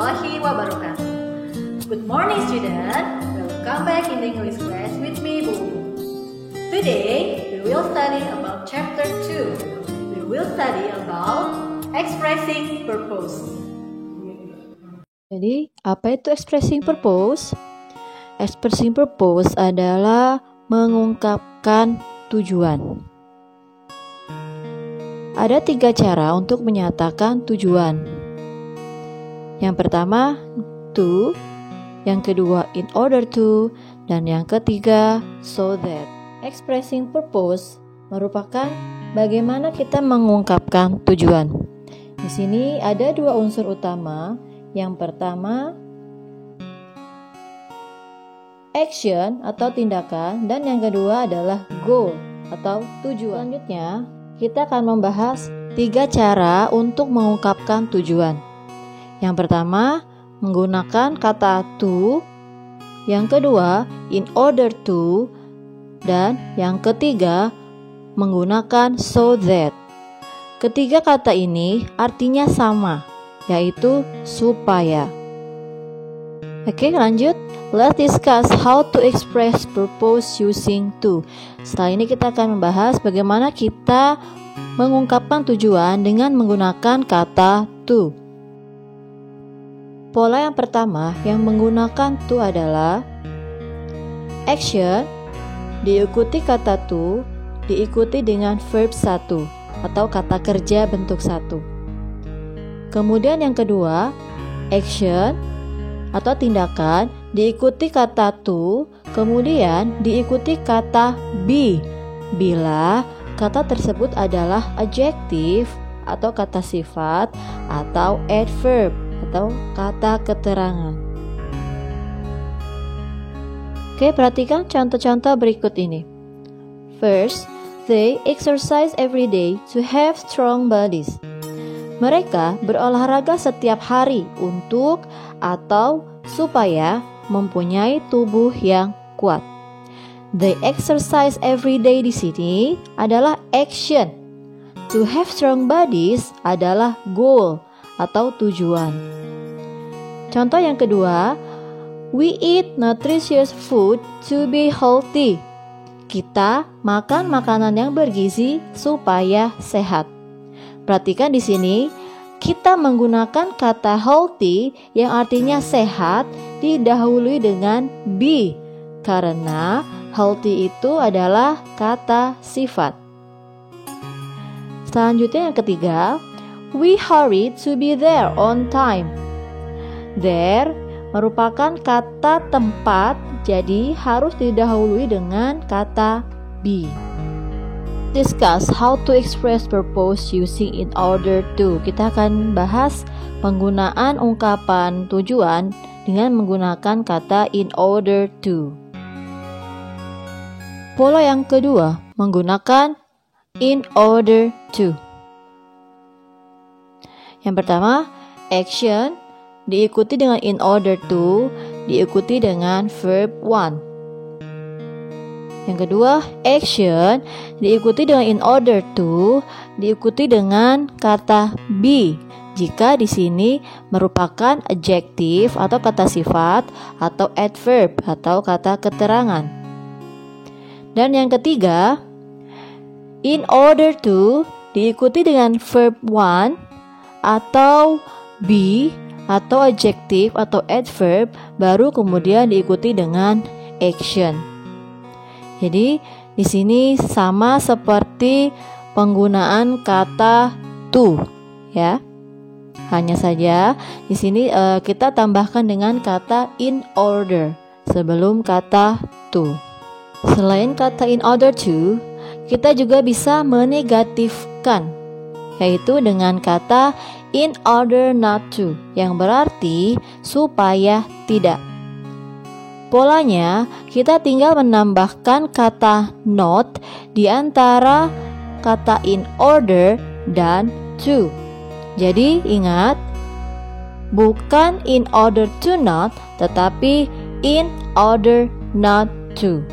warahmatullahi wabarakatuh. Good morning student, welcome back in the English class with me Bu. Today we will study about chapter 2. We will study about expressing purpose. Jadi, apa itu expressing purpose? Expressing purpose adalah mengungkapkan tujuan. Ada 3 cara untuk menyatakan tujuan. Yang pertama, to, yang kedua, in order to, dan yang ketiga, so that. Expressing purpose merupakan bagaimana kita mengungkapkan tujuan. Di sini ada 2 unsur utama. Yang pertama, action atau tindakan, dan yang kedua adalah goal atau tujuan. Selanjutnya, kita akan membahas 3 cara untuk mengungkapkan tujuan. Yang pertama, menggunakan kata to. Yang kedua, in order to. Dan yang ketiga, menggunakan so that. Ketiga kata ini artinya sama, yaitu supaya. Oke, lanjut. Let's discuss how to express purpose using to. Setelah ini kita akan membahas bagaimana kita mengungkapkan tujuan dengan menggunakan kata to. Pola yang pertama yang menggunakan to adalah action diikuti kata to, diikuti dengan verb 1 atau kata kerja bentuk 1. Kemudian yang kedua, action atau tindakan diikuti kata to, kemudian diikuti kata be bila kata tersebut adalah adjektif atau kata sifat atau adverb atau kata keterangan. Oke, perhatikan contoh-contoh berikut ini. First, they exercise every day to have strong bodies. Mereka berolahraga setiap hari untuk atau supaya mempunyai tubuh yang kuat. They exercise every day di sini adalah action. To have strong bodies adalah goal atau tujuan. Contoh yang kedua, we eat nutritious food to be healthy. Kita makan makanan yang bergizi supaya sehat. Perhatikan di sini, kita menggunakan kata healthy yang artinya sehat didahului dengan be, karena healthy itu adalah kata sifat. Selanjutnya yang ketiga, we hurry to be there on time. There merupakan kata tempat, jadi harus didahului dengan kata be. Discuss how to express purpose using in order to. Kita akan bahas penggunaan ungkapan tujuan dengan menggunakan kata in order to. Pola yang kedua menggunakan in order to. Yang pertama, action diikuti dengan in order to, diikuti dengan verb 1. Yang kedua, action diikuti dengan in order to, diikuti dengan kata be jika di sini merupakan adjektif atau kata sifat atau adverb atau kata keterangan. Dan yang ketiga, in order to diikuti dengan verb 1 atau be atau adjektif atau adverb, baru kemudian diikuti dengan action. Jadi di sini sama seperti penggunaan kata to, ya. Hanya saja di sini kita tambahkan dengan kata in order sebelum kata to. Selain kata in order to, kita juga bisa menegatifkan, yaitu dengan kata in order not to, yang berarti supaya tidak. Polanya, kita tinggal menambahkan kata not di antara kata in order dan to. Jadi ingat, bukan in order to not, tetapi in order not to.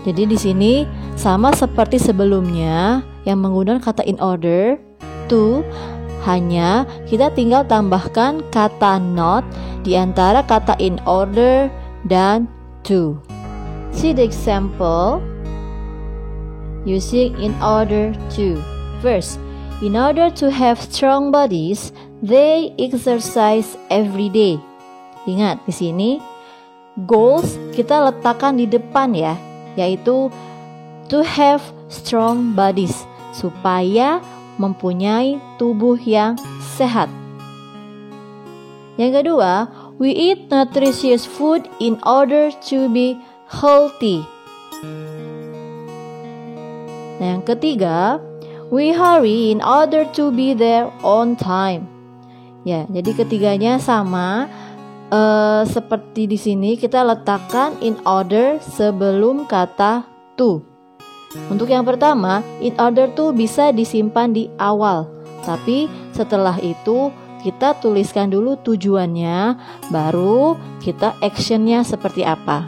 Jadi di sini sama seperti sebelumnya yang menggunakan kata in order to, hanya kita tinggal tambahkan kata not di antara kata in order dan to. See the example using in order to. First, in order to have strong bodies, they exercise every day. Ingat, di sini goals kita letakkan di depan ya, yaitu to have strong bodies, supaya mempunyai tubuh yang sehat. Yang kedua, we eat nutritious food in order to be healthy. Nah, yang ketiga, we hurry in order to be there on time. Ya, jadi ketiganya sama. Seperti di sini kita letakkan in order sebelum kata to. Untuk yang pertama, in order to bisa disimpan di awal. Tapi setelah itu kita tuliskan dulu tujuannya, baru kita actionnya seperti apa.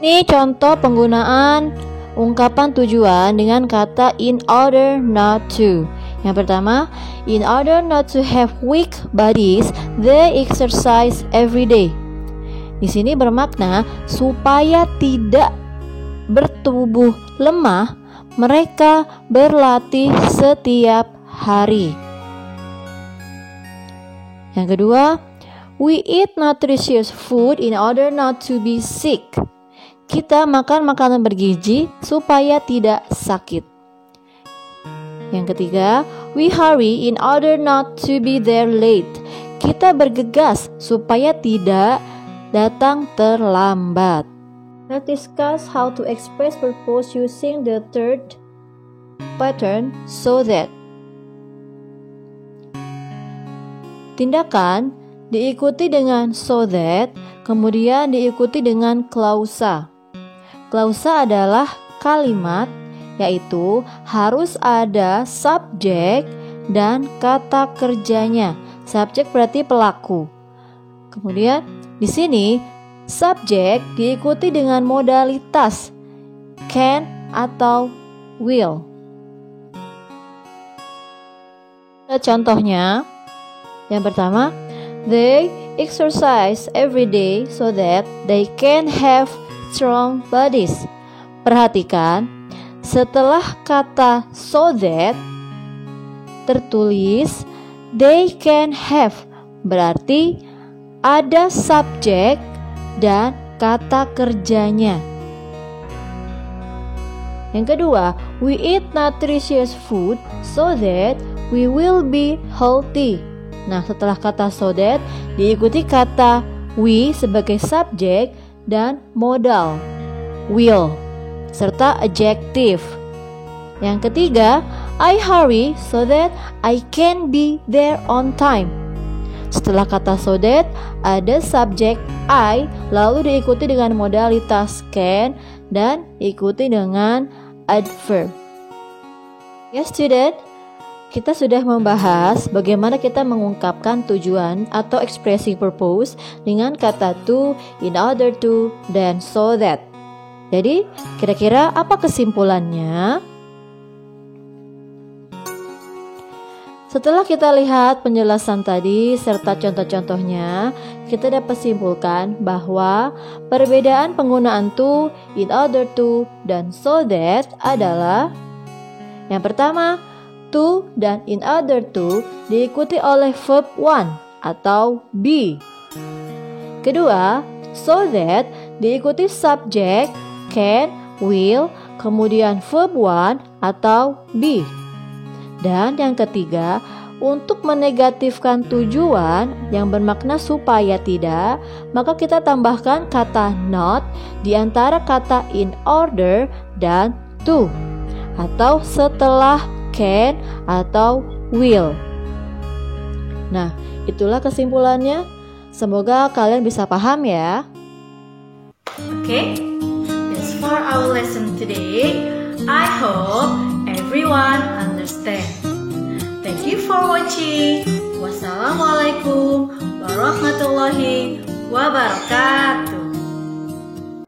Ini contoh penggunaan ungkapan tujuan dengan kata in order not to. Yang pertama, in order not to have weak bodies, they exercise every day. Di sini bermakna supaya tidak bertubuh lemah, mereka berlatih setiap hari. Yang kedua, we eat nutritious food in order not to be sick. Kita makan makanan bergizi supaya tidak sakit. Yang ketiga, we hurry in order not to be there late. Kita bergegas supaya tidak datang terlambat. Let's discuss how to express purpose using the third pattern, so that. Tindakan diikuti dengan so that, kemudian diikuti dengan klausa. Klausa adalah kalimat, yaitu harus ada subjek dan kata kerjanya. Subjek berarti pelaku. Kemudian di sini subjek diikuti dengan modalitas can atau will. Contohnya, yang pertama, they exercise every day so that they can have strong bodies. Perhatikan, setelah kata so that tertulis they can have, berarti ada subjek dan kata kerjanya. Yang kedua, we eat nutritious food so that we will be healthy. Nah, setelah kata so that diikuti kata we sebagai subjek dan modal will serta adjective. Yang ketiga, I hurry so that I can be there on time. Setelah kata so that ada subjek I, lalu diikuti dengan modalitas can dan diikuti dengan adverb. Yes, student, kita sudah membahas bagaimana kita mengungkapkan tujuan atau expressing purpose dengan kata to, in order to, dan so that. Jadi, kira-kira apa kesimpulannya? Setelah kita lihat penjelasan tadi serta contoh-contohnya, kita dapat simpulkan bahwa perbedaan penggunaan to, in order to, dan so that adalah: yang pertama, to dan in order to diikuti oleh verb one atau be. Kedua, so that diikuti subjek can, will, kemudian verb one atau be. Dan yang ketiga, untuk menegatifkan tujuan yang bermakna supaya tidak, maka kita tambahkan kata not di antara kata in order dan to, atau setelah can atau will. Nah, itulah kesimpulannya. Semoga kalian bisa paham ya. Okay, that's for our lesson today. I hope everyone understand. Thank you for watching. Wassalamualaikum warahmatullahi wabarakatuh.